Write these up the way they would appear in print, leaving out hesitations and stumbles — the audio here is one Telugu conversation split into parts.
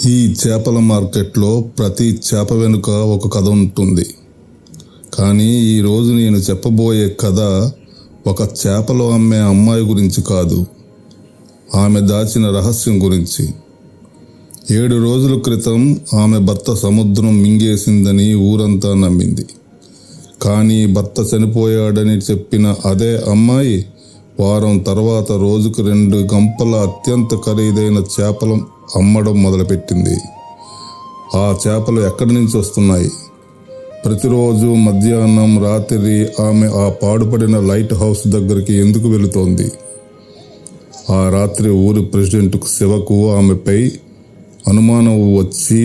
ఈ చేపల మార్కెట్లో ప్రతి చేప వెనుక ఒక కథ ఉంటుంది. కానీ ఈరోజు నేను చెప్పబోయే కథ ఒక చేపలు అమ్మే అమ్మాయి గురించి కాదు, ఆమె దాచిన రహస్యం గురించి. 7 రోజుల క్రితం ఆమె భర్త సముద్రం మింగేసిందని ఊరంతా నమ్మింది. కానీ భర్త చనిపోయాడని చెప్పిన అదే అమ్మాయి వారం తర్వాత రోజుకు 2 గంపల అత్యంత ఖరీదైన చేపలు అమ్మడం మొదలుపెట్టింది. ఆ చేపలు ఎక్కడి నుంచి వస్తున్నాయి? ప్రతిరోజు మధ్యాహ్నం, రాత్రి ఆమె ఆ పాడుపడిన లైట్ హౌస్ దగ్గరికి ఎందుకు వెళుతోంది? ఆ రాత్రి ఊరి ప్రెసిడెంట్ శివకు ఆమెపై అనుమానం వచ్చి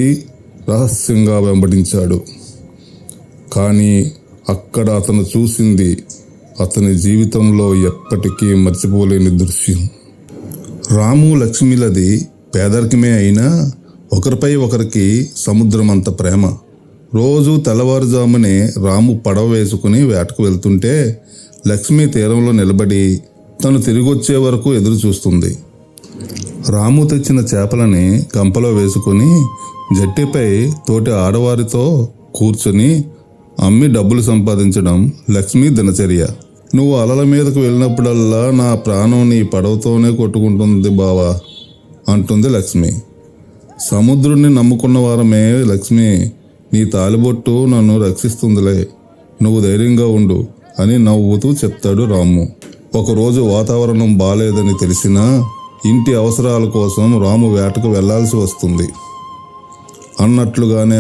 రహస్యంగా వెంబడించాడు. కానీ అక్కడ అతను చూసింది అతని జీవితంలో ఎప్పటికీ మర్చిపోలేని దృశ్యం. రాము లక్ష్మిలది పేదరికమే అయినా ఒకరిపై ఒకరికి సముద్రం అంత ప్రేమ. రోజు తెల్లవారుజామునే రాము పడవ వేసుకుని వేటకు వెళ్తుంటే లక్ష్మి తీరంలో నిలబడి తను తిరిగొచ్చే వరకు ఎదురు చూస్తుంది. రాము తెచ్చిన చేపలని గంపలో వేసుకుని జట్టిపై తోటి ఆడవారితో కూర్చొని అమ్మి డబ్బులు సంపాదించడం లక్ష్మి దినచర్య. నువ్వు అలల మీదకు వెళ్ళినప్పుడల్లా నా ప్రాణం నీ పడవతోనే కొట్టుకుంటుంది బావా అంటుంది లక్ష్మి. సముద్రుణ్ణి నమ్ముకున్న వారమే లక్ష్మి, నీ తాలిబొట్టు నన్ను రక్షిస్తుందిలే, నువ్వు ధైర్యంగా ఉండు అని నవ్వుతూ చెప్తాడు రాము. ఒకరోజు వాతావరణం బాలేదని తెలిసినా ఇంటి అవసరాల కోసం రాము వేటకు వెళ్లాల్సి వస్తుంది. అన్నట్లుగానే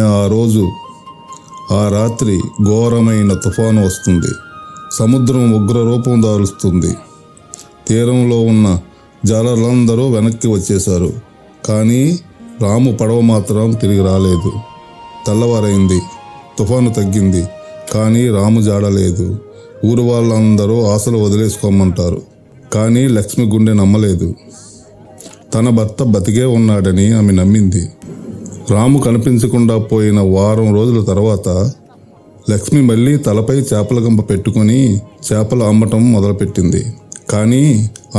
ఆ రాత్రి ఘోరమైన తుఫాను వస్తుంది. సముద్రం ఉగ్ర రూపం దాలుస్తుంది. తీరంలో ఉన్న జాలర్లందరూ వెనక్కి వచ్చేశారు. కానీ రాము పడవ మాత్రం తిరిగి రాలేదు. తెల్లవారైంది, తుఫాను తగ్గింది, కానీ రాము జాడలేదు. ఊరు వాళ్ళందరూ ఆశలు వదిలేసుకోమంటారు. కానీ లక్ష్మి గుండె నమ్మలేదు. తన భర్త బతికే ఉన్నాడని ఆమె నమ్మింది. రాము కనిపించకుండా పోయిన వారం రోజుల తర్వాత లక్ష్మి మళ్ళీ తలపై చేపల గంప పెట్టుకుని చేపలు అమ్మటం మొదలుపెట్టింది. కానీ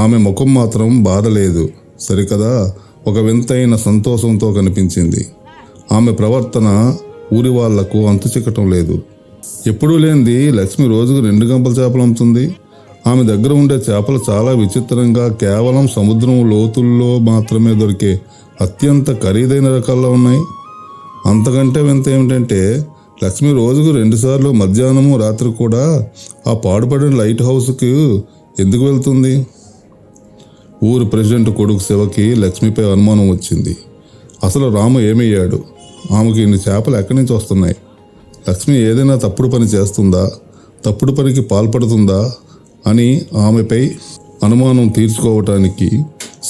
ఆమె ముఖం మాత్రం బాధ లేదు, సరికదా ఒక వింతైన సంతోషంతో కనిపించింది. ఆమె ప్రవర్తన ఊరి వాళ్లకు అంతు చిక్కటం లేదు. ఎప్పుడూ లేనిది లక్ష్మి రోజుకు 2 గంపల చేపలు అమ్ముతుంది. ఆమె దగ్గర ఉండే చేపలు చాలా విచిత్రంగా కేవలం సముద్రం లోతుల్లో మాత్రమే దొరికే అత్యంత ఖరీదైన రకాల్లో ఉన్నాయి. అంతకంటే వింత ఏమిటంటే లక్ష్మి రోజుకు 2 సార్లు మధ్యాహ్నము, రాత్రి కూడా ఆ పాడుపడిన లైట్ హౌస్కి ఎందుకు వెళ్తుంది? ఊరు ప్రెసిడెంట్ కొడుకు శివకి లక్ష్మిపై అనుమానం వచ్చింది. అసలు రాము ఏమయ్యాడు? ఆమెకి ఇన్ని చేపలు ఎక్కడి నుంచి వస్తున్నాయి? లక్ష్మి ఏదైనా తప్పుడు పని చేస్తుందా, తప్పుడు పనికి పాల్పడుతుందా అని ఆమెపై అనుమానం తీర్చుకోవటానికి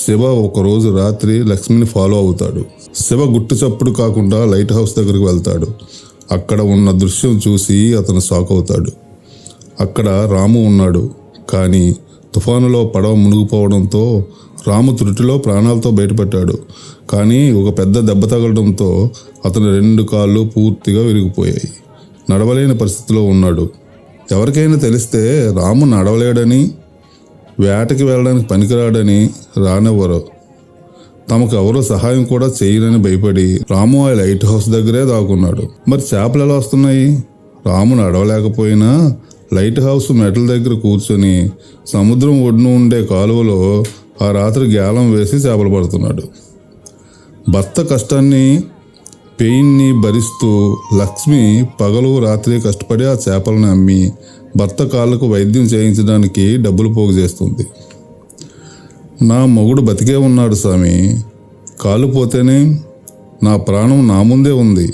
శివ ఒకరోజు రాత్రి లక్ష్మిని ఫాలో అవుతాడు. శివ గుట్టు చప్పుడు కాకుండా లైట్ హౌస్ దగ్గరికి వెళ్తాడు. అక్కడ ఉన్న దృశ్యం చూసి అతను షాక్ అవుతాడు. అక్కడ రాము ఉన్నాడు. కానీ తుఫానులో పడవ మునిగిపోవడంతో రాము త్రుటిలో ప్రాణాలతో బయటపడ్డాడు. కానీ ఒక పెద్ద దెబ్బ తగలడంతో అతని 2 కాళ్ళు పూర్తిగా విరిగిపోయాయి. నడవలేని పరిస్థితిలో ఉన్నాడు. ఎవరికైనా తెలిస్తే రాము నడవలేడని, వేటకి వెళ్ళడానికి పనికిరాడని రానివ్వరు. తమకు ఎవరో సహాయం కూడా చేయరని భయపడి రాము ఆ లైట్ హౌస్ దగ్గరే దాక్కున్నాడు. మరి చేపలు ఎలా వస్తున్నాయి? రాము నడవలేకపోయినా లైట్ హౌస్ మెటల్ దగ్గర కూర్చొని సముద్రం ఒడ్డున ఉండే కాలువలో ఆ రాత్రి గ్యాలం వేసి చేపలు పడుతున్నాడు. భర్త కష్టాన్ని, పెయిన్ని భరిస్తూ లక్ష్మి పగలు రాత్రి కష్టపడి ఆ చేపలను అమ్మి భర్త కాళ్ళకు వైద్యం చేయించడానికి డబ్బులు పోగు చేస్తుంది. నా మొగుడు బతికే ఉన్నాడు స్వామి, కాలు పోతేనే నా ప్రాణం నా ముందే ఉంది,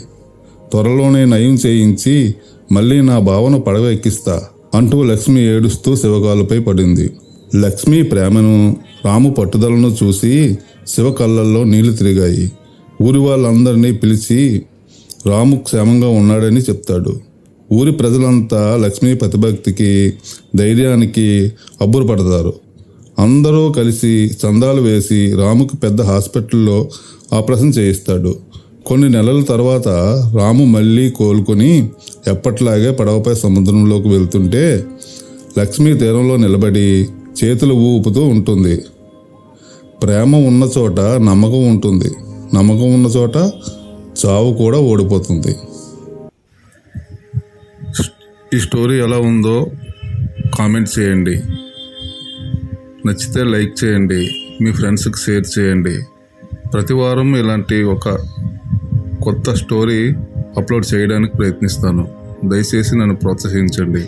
త్వరలోనే నయం చేయించి మళ్ళీ నా భావన పడవ ఎక్కిస్తా అంటూ లక్ష్మి ఏడుస్తూ శివకాలుపై పడింది. లక్ష్మి ప్రేమను, రాము పట్టుదలను చూసి శివ కళ్ళల్లో నీళ్లు తిరిగాయి. ఊరి వాళ్ళందరినీ పిలిచి రాము క్షేమంగా ఉన్నాడని చెప్తాడు. ఊరి ప్రజలంతా లక్ష్మి ప్రతిభక్తికి, ధైర్యానికి అబ్బురపడతారు. అందరూ కలిసి చందాలు వేసి రాముకి పెద్ద హాస్పిటల్లో ఆపరేషన్ చేయిస్తాడు. కొన్ని నెలల తర్వాత రాము మళ్ళీ కోలుకొని ఎప్పట్లాగే పడవపై సముద్రంలోకి వెళ్తుంటే లక్ష్మి తీరంలో నిలబడి చేతులు ఊపుతూ ఉంటుంది. ప్రేమ ఉన్న చోట నమ్మకం ఉంటుంది. నమ్మకం ఉన్న చోట చావు కూడా ఓడిపోతుంది. ఈ స్టోరీ ఎలా ఉందో కామెంట్ చేయండి. నచ్చితే లైక్ చేయండి, మీ ఫ్రెండ్స్కి షేర్ చేయండి. ప్రతి వారం ఇలాంటి ఒక కొత్త స్టోరీ అప్లోడ్ చేయడానికి ప్రయత్నిస్తాను. దయచేసి నన్ను ప్రోత్సహించండి.